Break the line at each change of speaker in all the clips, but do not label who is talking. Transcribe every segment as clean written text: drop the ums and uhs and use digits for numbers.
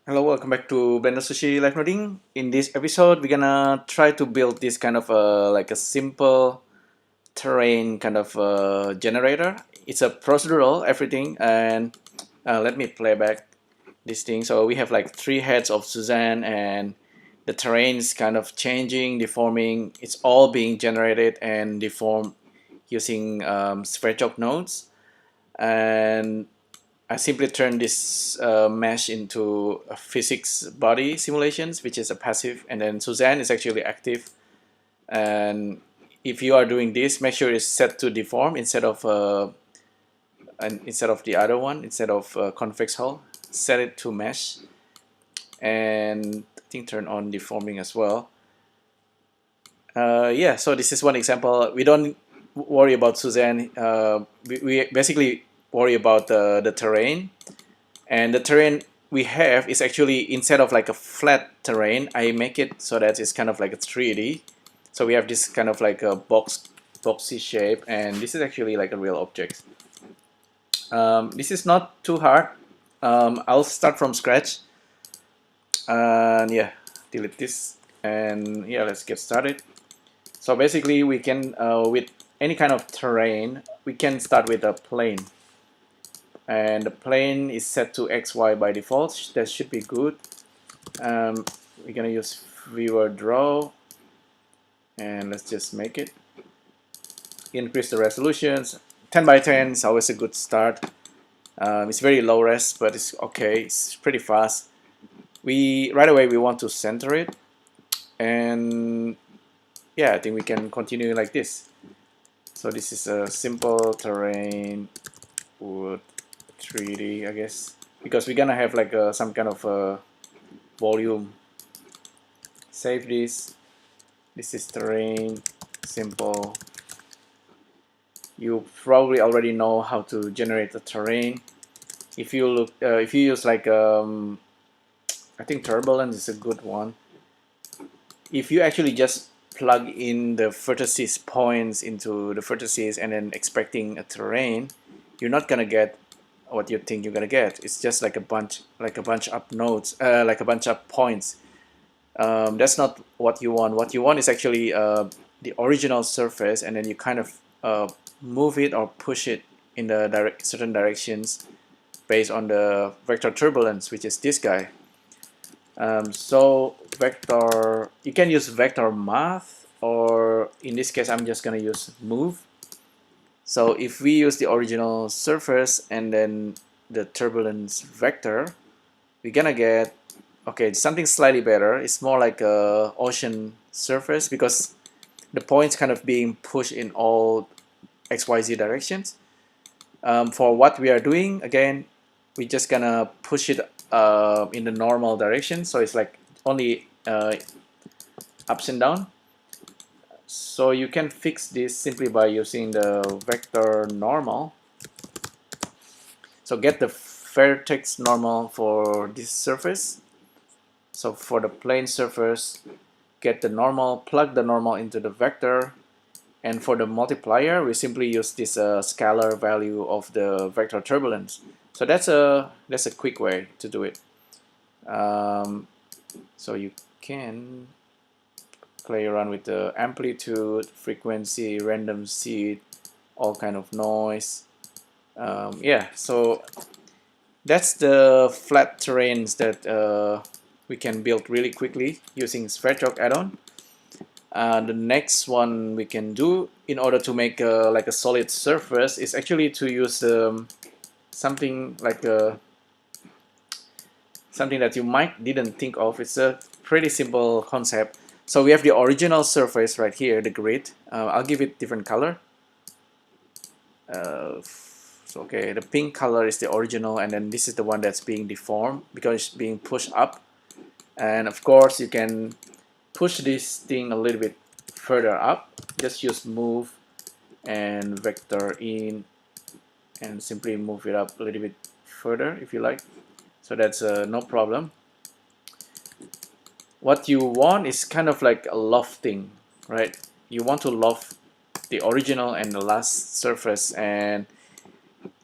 Hello, welcome back to Blender Sushi Live Noding. In this episode, we're gonna try to build this kind of like a simple terrain kind of generator. It's a procedural everything, and let me play back this thing. So we have like three heads of Suzanne, and the terrain is kind of changing, deforming. It's all being generated and deformed using Sverchok nodes, and I simply turn this mesh into a physics body simulations, which is a passive, and then Suzanne is actually active. And if you are doing this, make sure it's set to deform instead of the other one, instead of convex hull. Set it to mesh, and I think turn on deforming as well. Yeah, so this is one example. We don't worry about Suzanne. We basically worry about the terrain. And the terrain we have is actually, instead of like a flat terrain, I make it so that it's kind of like a 3D. So we have this kind of like a boxy shape, and this is actually like a real object. This is not too hard. I'll start from scratch. And yeah, delete this. And yeah, let's get started. So basically we can, with any kind of terrain, we can start with a plane. And the plane is set to XY by default. That should be good. We're gonna use viewer draw, and let's just make it. Increase the resolutions. 10 by 10 is always a good start. It's very low res, but it's okay. It's pretty fast. Right away we want to center it, and yeah, I think we can continue like this. So this is a simple terrain wood 3D, I guess, because we're gonna have like some kind of volume. Save this. This is terrain, simple. You probably already know how to generate a terrain. If you use like I think turbulence is a good one. If you actually just plug in the vertices points into the vertices and then expecting a terrain, you're not gonna get what you think you're gonna get. It's just like a bunch of nodes, like a bunch of points. That's not what you want. What you want is actually the original surface, and then you kind of move it or push it in the certain directions based on the vector turbulence, which is this guy. So vector, you can use vector math, or in this case I'm just gonna use move. So if we use the original surface and then the turbulence vector, we're gonna get, okay, something slightly better. It's more like a ocean surface, because the points kind of being pushed in all XYZ directions. For what we are doing, again, we're just gonna push it in the normal direction, so it's like only ups and down. So you can fix this simply by using the vector normal. So get the vertex normal for this surface. So for the plane surface, get the normal, plug the normal into the vector, and for the multiplier, we simply use this scalar value of the vector turbulence. So that's a quick way to do it. So you can play around with the amplitude, frequency, random seed, all kind of noise. Yeah, so that's the flat terrains that we can build really quickly using Sverchok Add-On. The next one we can do in order to make like a solid surface is actually to use something like something that you might didn't think of. It's a pretty simple concept. So we have the original surface right here, the grid. I'll give it different color. So okay, the pink color is the original, and then this is the one that's being deformed because it's being pushed up. And of course, you can push this thing a little bit further up. Just use move and vector in, and simply move it up a little bit further if you like. So that's no problem. What you want is kind of like a lofting, right? You want to loft the original and the last surface, and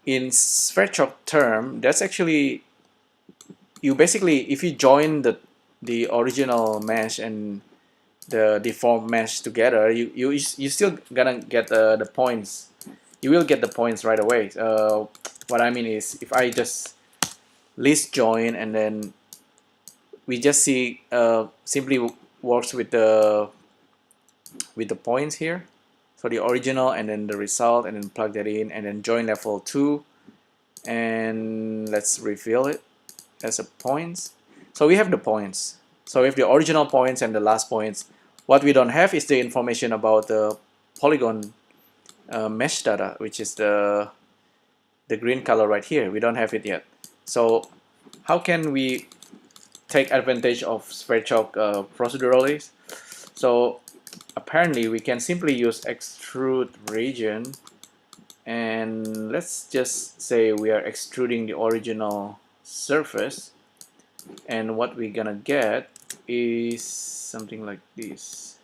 in Sverchok term, that's actually you basically, if you join the original mesh and the deformed mesh together, you still gonna get the points. You will get the points right away. What I mean is, if I just list join and then we just see simply works with the points here. So the original and then the result, and then plug that in and then join level 2, and let's refill it as a points. So we have the points. So we have the original points and the last points. What we don't have is the information about the polygon mesh data, which is the green color right here. We don't have it yet. So how can we take advantage of Sverchok procedurally? So apparently we can simply use Extrude Region, and let's just say we are extruding the original surface, and what we're gonna get is something like this.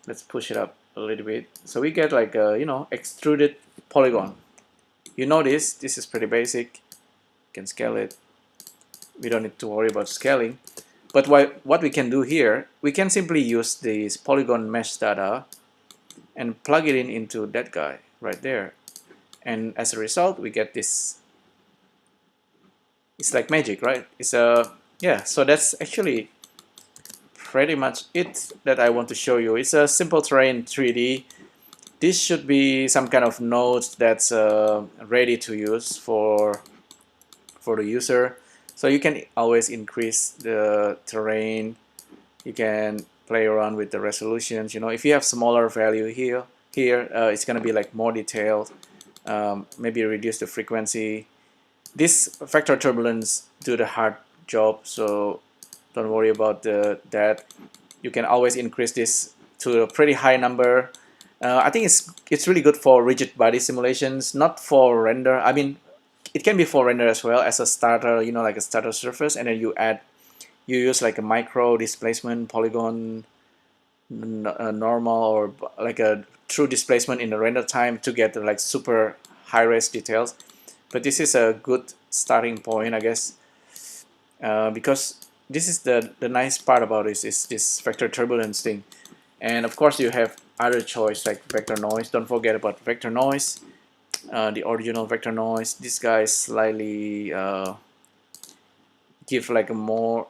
Let's push it up a little bit. So we get like a, extruded polygon. You notice this is pretty basic. You can scale it. We don't need to worry about scaling. But what we can do here, we can simply use this polygon mesh data and plug it into that guy right there. And as a result, we get this. It's like magic, right? It's yeah, so that's actually pretty much it that I want to show you. It's a simple terrain 3D. This should be some kind of node that's ready to use for the user. So you can always increase the terrain. You can play around with the resolutions. If you have smaller value here, it's gonna be like more detailed. Maybe reduce the frequency. This vector turbulence do the hard job, so don't worry about that. You can always increase this to a pretty high number. I think it's really good for rigid body simulations, not for render. I mean, it can be for render as well as a starter, like a starter surface, and then you use like a micro displacement polygon, normal, or like a true displacement in the render time to get like super high-res details. But this is a good starting point, I guess, because this is the nice part about this is this vector turbulence thing. And of course you have other choice like vector noise. Don't forget about vector noise. The original vector noise. This guy slightly give like a more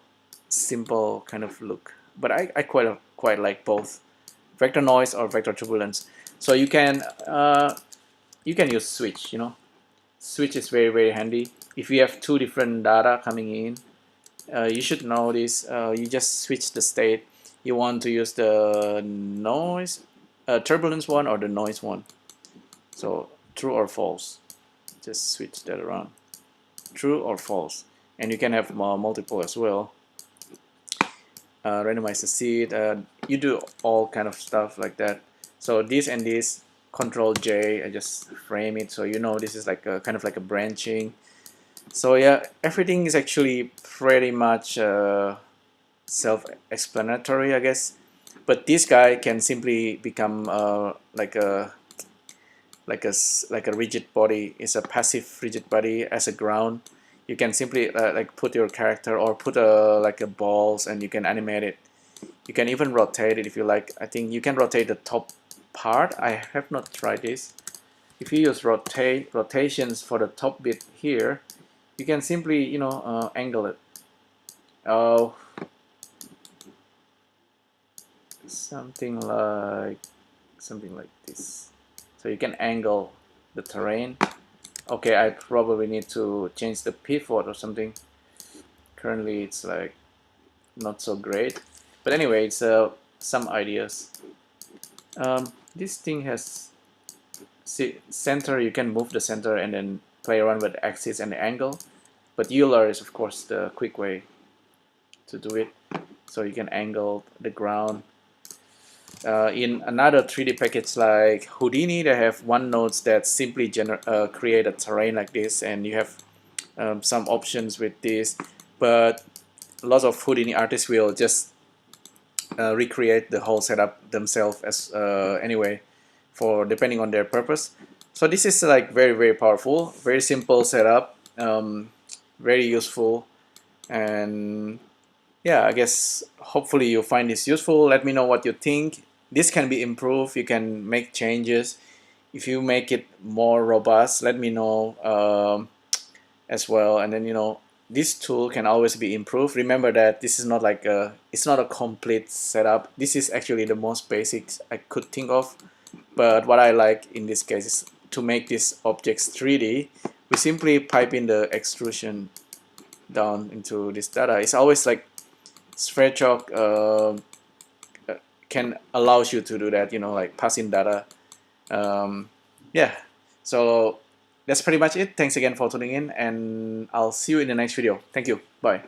simple kind of look, but I quite like both vector noise or vector turbulence. So you can use switch. Switch is very handy. If you have two different data coming in, you should know this. You just switch the state. You want to use the noise, turbulence one or the noise one. So true or false. Just switch that around. True or false. And you can have multiple as well. Randomize the seed. You do all kind of stuff like that. So this and this, Control J, I just frame it so this is like a kind of like a branching. So yeah, everything is actually pretty much self-explanatory, I guess. But this guy can simply become like a rigid body. It's a passive rigid body as a ground. You can simply like put your character or put like a balls, and you can animate it. You can even rotate it if you like. I think you can rotate the top part. I have not tried this. If you use rotations for the top bit here, you can simply angle it. Oh, something like this. So you can angle the terrain. Okay, I probably need to change the pivot or something. Currently it's like not so great, but anyway, it's some ideas. This thing has center. You can move the center and then play around with the axis and the angle, but Euler is of course the quick way to do it. So you can angle the ground. In another 3D package like Houdini, they have one nodes that simply create a terrain like this, and you have some options with this, but lots of Houdini artists will just recreate the whole setup themselves as anyway, for depending on their purpose. So this is like very powerful, very simple setup. very useful. And yeah, I guess hopefully you find this useful. Let me know what you think. This can be improved. You can make changes. If you make it more robust, let me know as well. And then, you know, this tool can always be improved. Remember that this is not like it's not a complete setup. This is actually the most basics I could think of. But what I like in this case is to make these objects 3D, we simply pipe in the extrusion down into this data. It's always like Sverchok can allows you to do that, you know, like pass in data. Yeah, so that's pretty much it. Thanks again for tuning in, and I'll see you in the next video. Thank you. Bye.